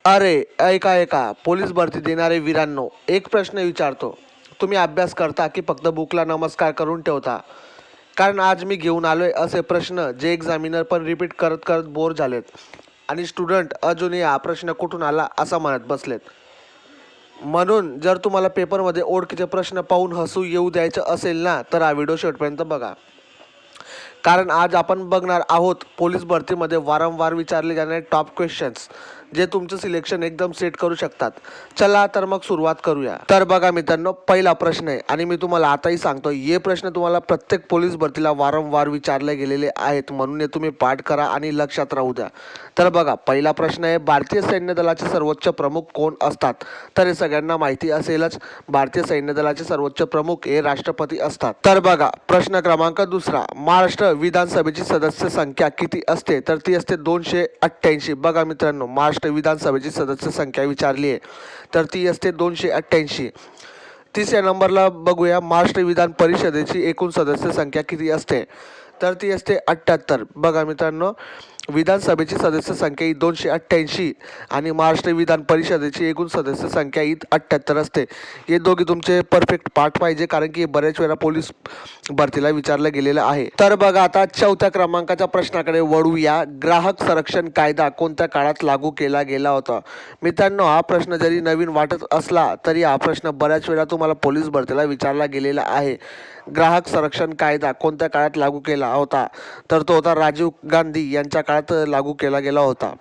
अरे ऐका ऐका पोलीस भरती देणारे वीरांनो, एक प्रश्न विचारतो. तुम्ही अभ्यास करता की फक्त बुकला नमस्कार करून ठेवता? कारण आज मी घेऊन आलोय असे प्रश्न जे एक्झामिनर पण रिपीट करत करत बोर झालेत आणि स्टुडंट अजूनही हा प्रश्न कुठून आला असं म्हणत बसलेत. म्हणून जर तुम्हाला पेपरमध्ये ओळखीचे प्रश्न पाहून हसू येऊ द्यायचं असेल ना, तर हा व्हिडिओ शेवटपर्यंत बघा. कारण आज आपण बघणार आहोत पोलीस भरतीमध्ये वारंवार विचारले जाणारे टॉप क्वेश्चन्स जे तुमचं सिलेक्शन एकदम सेट करू शकतात. चला तर मग सुरुवात करूया. तर बघा मित्रांनो, पहिला प्रश्न आहे आणि मी तुम्हाला आताही सांगतो, हे प्रश्न तुम्हाला प्रत्येक पोलीस भरतीला वारंवार विचारले गेलेले आहेत, म्हणून हे तुम्ही पाठ करा आणि लक्षात राहू द्या. तर बघा, पहिला प्रश्न आहे, भारतीय सैन्य दलाचे सर्वोच्च प्रमुख कोण असतात? तर हे सगळ्यांना माहिती असेलच, भारतीय सैन्य दलाचे सर्वोच्च प्रमुख हे राष्ट्रपती असतात. तर बघा, प्रश्न क्रमांक दुसरा, महाराष्ट्र विधानसभेची सदस्य संख्या किती असते? तर ती असते 288. बघा मित्रांनो, महाराष्ट्र विधानसभेची सदस्य संख्या विचारली आहे, तर ती असते 288. तिसऱ्या नंबरला बघूया, महाराष्ट्र विधान परिषदेची एकूण सदस्य संख्या किती असते? तर ती असते 78. बघा मित्रांनो, विधानसभेची सदस्य संख्या ही 288 आणि महाराष्ट्र विधान परिषदेची एकूण सदस्य संख्या ही 78 असते. हे दोघे तुमचे परफेक्ट पाठ पाहिजे, कारण की बऱ्याच वेळा पोलीस भरतीला विचारलं गेलेलं आहे. तर बघा, आता चौथ्या क्रमांकाच्या प्रश्नाकडे वळूया. ग्राहक संरक्षण कायदा कोणत्या काळात लागू केला गेला होता? मित्रांनो, हा प्रश्न जरी नवीन वाटत असला तरी हा प्रश्न बऱ्याच वेळा तुम्हाला पोलीस भरतीला विचारला गेलेला आहे. ग्राहक संरक्षण कायदा कोणत्या काळात लागू केला होता? तर तो होता राजीव गांधी यांच्या काळात लागू केला गेला होता.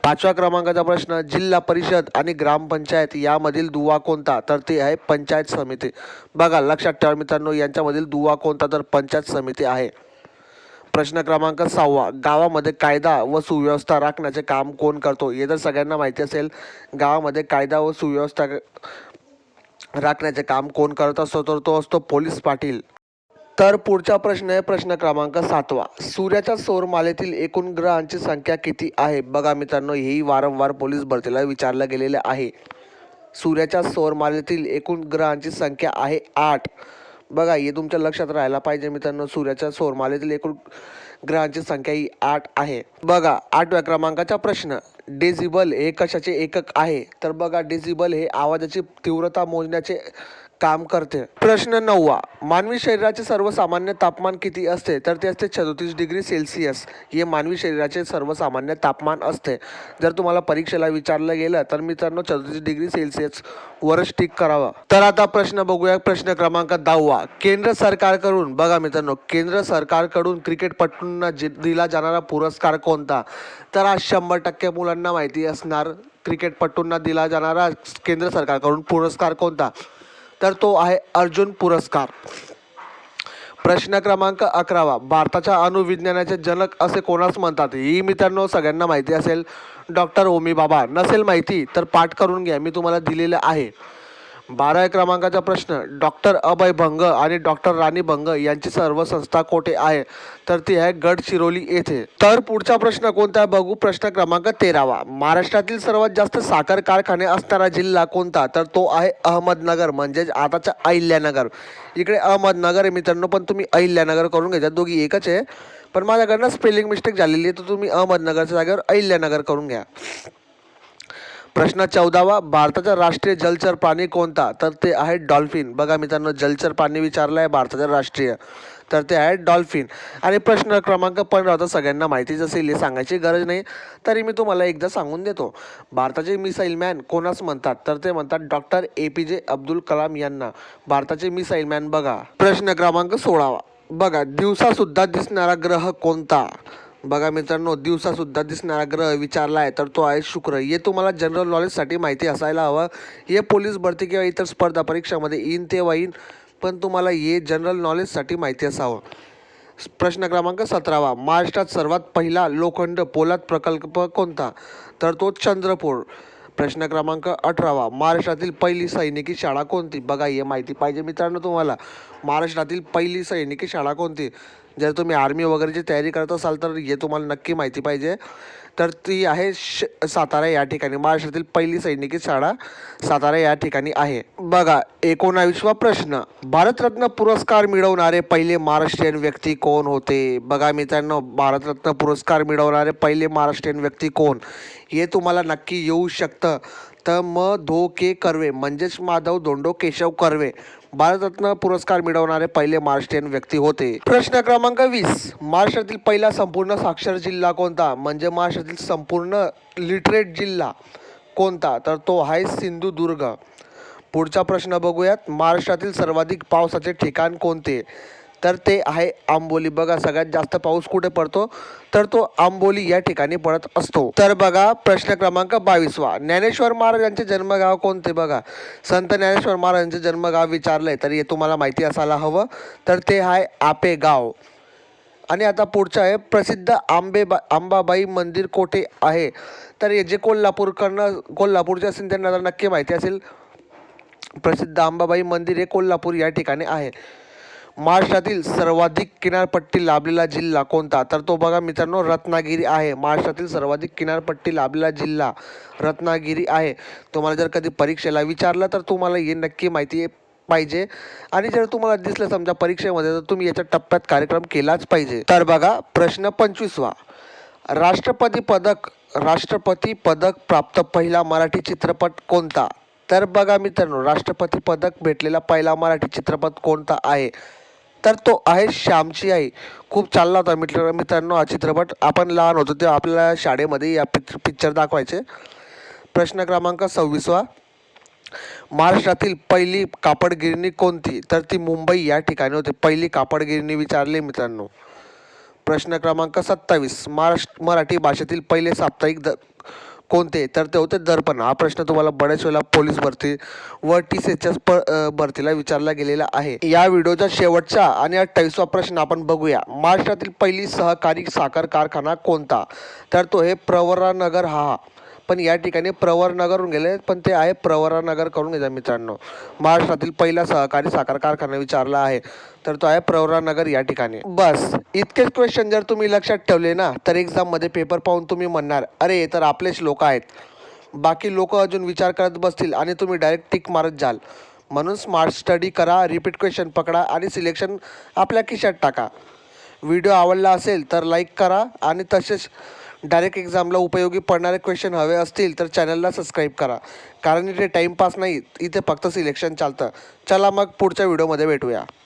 पाचव्या क्रमांकाचा प्रश्न, जिल्हा परिषद आणि ग्रामपंचायत यामधील दुवा कोणता? तर ते आहे पंचायत समिती. बघा, लक्षात ठेवा मित्रांनो, यांच्यामधील दुवा कोणता? तर पंचायत समिती आहे. प्रश्न क्रमांक 6, गावामध्ये कायदा व सुव्यवस्था राखण्याचे काम कोण करतो? हे तर सगळ्यांना माहिती असेल, गावामध्ये कायदा व सुव्यवस्था राखण्याचे काम कोण करत असतो? तर तो असतो पोलीस पाटील. तर पुढचा प्रश्न आहे प्रश्न क्रमांक 7, सूर्याच्या सौरमालेतील एकूण ग्रहांची संख्या किती आहे? बघा मित्रांनो, हेही वारंवार पोलीस भरतीला विचारलं गेलेलं आहे. सूर्याच्या सौरमालेतील एकूण ग्रहांची संख्या आहे 8. बघा, हे तुमच्या लक्षात राहायला पाहिजे मित्रांनो, सूर्याच्या सौरमालेतील एकूण ग्रहांची संख्या ही 8 आहे. बघा, 8व्या क्रमांकाचा प्रश्न, डेसिबल हे कशाचे एकक आहे? तर बघा, डेसिबल हे आवाजाची तीव्रता मोजण्याचे काम करते. प्रश्न 9, मानवी शरीराचे सर्वसामान्य तापमान किती असते? तर ते असते 34 डिग्री सेल्सिअस. हे मानवी शरीराचे सर्वसामान्य तापमान असते. जर तुम्हाला परीक्षेला विचारलं गेलं तर मित्रांनो, 34 डिग्री सेल्सिअस वरच टिक करावा. तर आता प्रश्न बघूया, प्रश्न क्रमांक 10, केंद्र सरकारकडून, बघा मित्रांनो, केंद्र सरकारकडून क्रिकेटपटूंना दिला जाणारा पुरस्कार कोणता? तर हा 100% मुलांना माहिती असणार. क्रिकेटपटूंना दिला जाणारा केंद्र सरकारकडून पुरस्कार कोणता? तर तो आहे अर्जुन पुरस्कार. प्रश्न क्रमांक 11, भारताच्या अणुविज्ञानाचे जनक असे कोणास म्हणतात? ही मित्रांनो सगळ्यांना माहिती असेल, डॉक्टर होमी भाभा. नसेल माहिती तर पाठ करून घ्या, मी तुम्हाला दिलेलं आहे. 12व्या क्रमांकाचा प्रश्न, डॉक्टर अभय भंग आणि डॉक्टर राणी भंग यांची सर्व संस्था कोठे आहे? तर ती आहे गडचिरोली येथे. तर पुढचा प्रश्न कोणता बघू, प्रश्न क्रमांक 13, महाराष्ट्रातील सर्वात जास्त साखर कारखाने असणारा जिल्हा कोणता? तर तो आहे अहमदनगर, म्हणजेच आताचा अहिल्यानगर. इकडे अहमदनगर आहे मित्रांनो, पण तुम्ही अहिल्यानगर करून घ्या, दोघी एकच आहे. पण माझ्याकडनं स्पेलिंग मिस्टेक झालेली आहे, तर तुम्ही अहमदनगरच्या जागेवर अहिल्यानगर करून घ्या. प्रश्न 14, भारताचा राष्ट्रीय जलचर प्राणी कोणता? तर ते आहे डॉल्फिन. बघा मित्रांनो, जलचर प्राणी विचारला आहे भारताचा राष्ट्रीय, तर ते आहे डॉल्फिन. आणि प्रश्न क्रमांक 15 तर सगळ्यांना माहितीच असेल, हे सांगायची गरज नाही, तरी मी तुम्हाला एकदा सांगून देतो. भारताचे मिसाईल मॅन कोणास म्हणतात? तर ते म्हणतात डॉक्टर APJ अब्दुल कलाम यांना. भारताचे मिसाईल मॅन. बघा, प्रश्न क्रमांक 16, बघा, दिवसासुद्धा दिसणारा ग्रह कोणता? बघा मित्रांनो, दिवसासुद्धा दिसणारा ग्रह विचारला आहे, तर तो आहे शुक्र. हे तुम्हाला जनरल नॉलेजसाठी माहिती असायला हवं. हे पोलीस भरती किंवा इतर स्पर्धा परीक्षामध्ये येईन तेव्हा येईन, पण तुम्हाला हे जनरल नॉलेजसाठी माहिती असावं. प्रश्न क्रमांक 17, महाराष्ट्रात सर्वात पहिला लोखंड पोलाद प्रकल्प कोणता? तर तो चंद्रपूर. प्रश्न क्रमांक 18, महाराष्ट्रातील पहिली सैनिकी शाळा कोणती? बघा, हे माहिती पाहिजे मित्रांनो तुम्हाला, महाराष्ट्रातील पहिली सैनिकी शाळा कोणती? जर तुम्ही आर्मी वगैरेची तयारी करत असाल तर हे तुम्हाला नक्की माहिती पाहिजे. तर ती आहे सातारा या ठिकाणी. महाराष्ट्रातील पहिली सैनिकी शाळा सातारा या ठिकाणी आहे. बघा 19वा प्रश्न, भारतरत्न पुरस्कार मिळवणारे पहिले महाराष्ट्रीयन व्यक्ती कोण होते? बघा मित्रांनो, भारतरत्न पुरस्कार मिळवणारे पहिले महाराष्ट्रीयन व्यक्ती कोण, हे तुम्हाला नक्की येऊ शकतं. तर धो. कर्वे म्हणजेच माधव धोंडो केशव कर्वे भारतरत्न पुरस्कार मिळवणारे पहिले महाराष्ट्रीयन व्यक्ती होते. प्रश्न क्रमांक 20, महाराष्ट्रातील पहिला संपूर्ण साक्षर जिल्हा कोणता? म्हणजे महाराष्ट्रातील संपूर्ण लिटरेट जिल्हा कोणता? तर तो आहे सिंधुदुर्ग. पुढचा प्रश्न बघूयात, महाराष्ट्रातील सर्वाधिक पावसाचे ठिकाण कोणते? तर ते आहे आंबोली. बघा सगळ्यात जास्त पाऊस कुठे पडतो? तर तो आंबोली या ठिकाणी पडत असतो. तर बघा प्रश्न क्रमांक 22वा, ज्ञानेश्वर महाराजांचे जन्मगाव कोणते? बघा संत ज्ञानेश्वर महाराजांचे जन्मगाव विचारलंय तर हे तुम्हाला माहिती असायला हवं. तर ते आहे आपेगाव. आणि आता पुढचं आहे, प्रसिद्ध अंबाबाई मंदिर कोठे आहे? तर हे जे कोल्हापूरचे असेल त्यांना तर नक्की माहिती असेल. प्रसिद्ध अंबाबाई मंदिर हे कोल्हापूर या ठिकाणी आहे. महाराष्ट्रातील सर्वाधिक किनारपट्टी लाभलेला जिल्हा कोणता? तर तो बघा मित्रांनो रत्नागिरी आहे. महाराष्ट्रातील सर्वाधिक किनारपट्टी लाभलेला जिल्हा रत्नागिरी आहे. तुम्हाला जर कधी परीक्षेला विचारलं तर तुम्हाला हे नक्की माहिती पाहिजे. आणि जर तुम्हाला दिसलं समजा परीक्षेमध्ये तर तुम्ही याच्या टप्प्यात कार्यक्रम केलाच पाहिजे. तर बघा प्रश्न 25वा, राष्ट्रपती पदक प्राप्त पहिला मराठी चित्रपट कोणता? तर बघा मित्रांनो, राष्ट्रपती पदक भेटलेला पहिला मराठी चित्रपट कोणता आहे? तर तो आहे श्यामची आई. खूप चालला होता मित्रांनो हा चित्रपट. आपण लहान होतो तेव्हा आपल्याला शाळेमध्ये या पिक्चर दाखवायचे. प्रश्न क्रमांक 26वा, महाराष्ट्रातील पहिली कापड गिरणी कोणती? तर ती मुंबई या ठिकाणी होती. पहिली कापड गिरणी विचारली मित्रांनो. प्रश्न क्रमांक 27, मराठी भाषेतील पहिले साप्ताहिक कोणते? तर ते होते दर्पण. हा प्रश्न तुम्हाला बऱ्याच वेळेला पोलीस भरती व TCHS भरतीला विचारला गेलेला आहे. या व्हिडिओचा शेवटचा आणि 28वा प्रश्न आपण बघूया, महाराष्ट्रातील पहिली सहकारी साखर कारखाना कोणता? तर तो हे प्रवरानगर. हा पण या ठिकाणी प्रवरनगरून गेले पण ते आहे प्रवरानगर करून घ्या मित्रांनो. महाराष्ट्रातील पहिला सहकारी साखर कारखाना विचारला आहे तर तो आहे प्रवरानगर या ठिकाणी. बस इतकेच क्वेश्चन जर तुम्ही लक्षात ठेवले ना तर एक्झाममध्ये पेपर पाहून तुम्ही म्हणणार अरे तर आपलेच लोक आहेत. बाकी लोक अजून विचार करत बसतील आणि तुम्ही डायरेक्ट टिक मारत जाल. म्हणून स्मार्ट स्टडी करा, रिपीट क्वेश्चन पकडा आणि सिलेक्शन आपल्या खिशात टाका. व्हिडिओ आवडला असेल तर लाईक करा आणि तसेच डायरेक्ट एक्झामला उपयोगी पडणारे क्वेश्चन हवे असतील तर चॅनलला सबस्क्राईब करा. कारण इथे टाईमपास नाही, इथे फक्त सिलेक्शन चालतं. चला मग पुढच्या व्हिडिओमध्ये भेटूया.